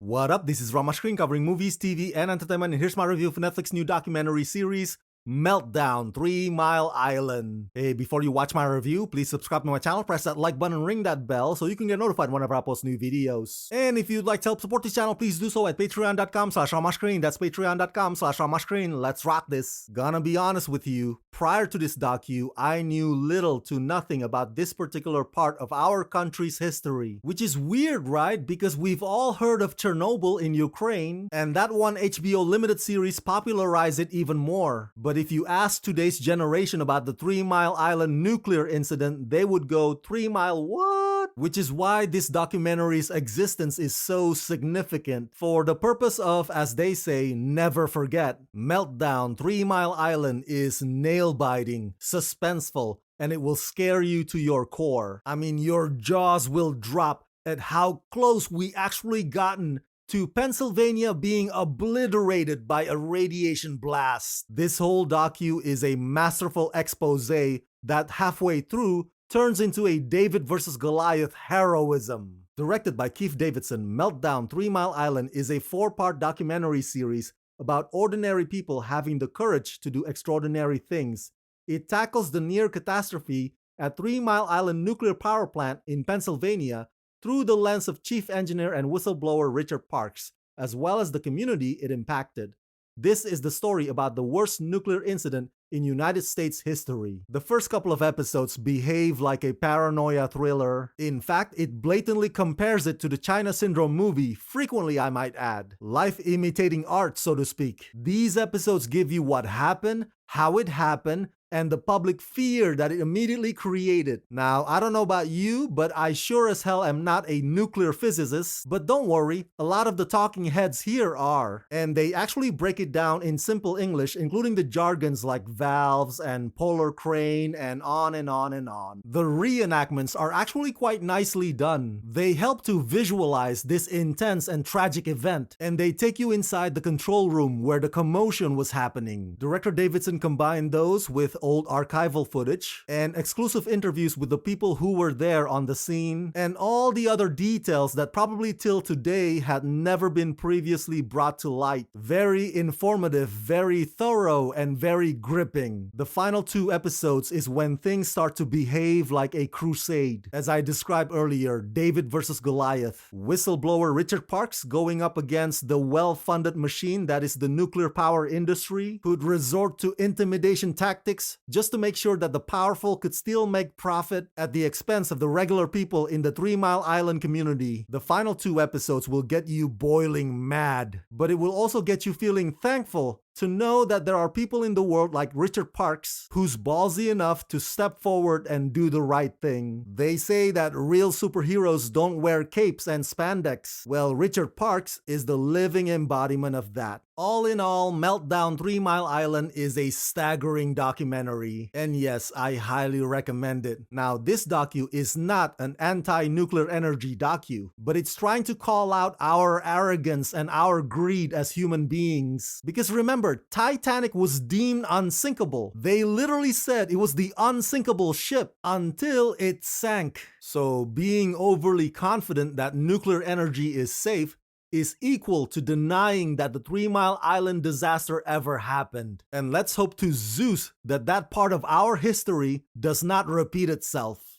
What up? This is Rama Screen covering movies, TV, and entertainment, and here's my review of Netflix's new documentary series, Meltdown, 3 Mile Island. Hey, before you watch my review, please subscribe to my channel, press that like button, and ring that bell so you can get notified whenever I post new videos. And if you'd like to help support this channel, please do so at patreon.com/ramascreen. That's patreon.com/ramascreen. Let's rock this. Gonna be honest with you, prior to this docu, I knew little to nothing about this particular part of our country's history. Which is weird, right? Because we've all heard of Chernobyl in Ukraine, and that one HBO limited series popularized it even more. But if you ask today's generation about the 3 Mile Island nuclear incident, they would go, 3 Mile what? Which is why this documentary's existence is so significant for the purpose of, as they say, never forget. Meltdown, 3 Mile Island is nail-biting, suspenseful, and it will scare you to your core. I mean, your jaws will drop at how close we actually gotten to Pennsylvania being obliterated by a radiation blast. This whole docu is a masterful expose that halfway through turns into a David versus Goliath heroism. Directed by Keith Davidson, Meltdown 3 Mile Island is a 4-part documentary series about ordinary people having the courage to do extraordinary things. It tackles the near catastrophe at 3 Mile Island nuclear power plant in Pennsylvania through the lens of chief engineer and whistleblower Richard Parks, as well as the community it impacted. This is the story about the worst nuclear incident in United States history. The first couple of episodes behave like a paranoia thriller. In fact, it blatantly compares it to the China Syndrome movie, frequently I might add. Life imitating art, so to speak. These episodes give you what happened, how it happened, and the public fear that it immediately created. Now, I don't know about you, but I sure as hell am not a nuclear physicist. But don't worry, a lot of the talking heads here are. And they actually break it down in simple English, including the jargons like valves and polar crane and on and on and on. The reenactments are actually quite nicely done. They help to visualize this intense and tragic event, and they take you inside the control room where the commotion was happening. Director Davidson combined those with old archival footage and exclusive interviews with the people who were there on the scene and all the other details that probably till today had never been previously brought to light. Very informative, very thorough, and very gripping. The final 2 episodes is when things start to behave like a crusade. As I described earlier, David versus Goliath. Whistleblower Richard Parks going up against the well-funded machine that is the nuclear power industry, who'd resort to intimidation tactics just to make sure that the powerful could still make profit at the expense of the regular people in the 3 Mile Island community. The final 2 episodes will get you boiling mad, but it will also get you feeling thankful to know that there are people in the world like Richard Parks who's ballsy enough to step forward and do the right thing. They say that real superheroes don't wear capes and spandex. Well, Richard Parks is the living embodiment of that. All in all, Meltdown 3 Mile Island is a staggering documentary. And yes, I highly recommend it. Now, this docu is not an anti-nuclear energy docu, but it's trying to call out our arrogance and our greed as human beings. Because remember, Titanic was deemed unsinkable. They literally said it was the unsinkable ship until it sank. So being overly confident that nuclear energy is safe is equal to denying that the 3 Mile Island disaster ever happened. And let's hope to Zeus that that part of our history does not repeat itself.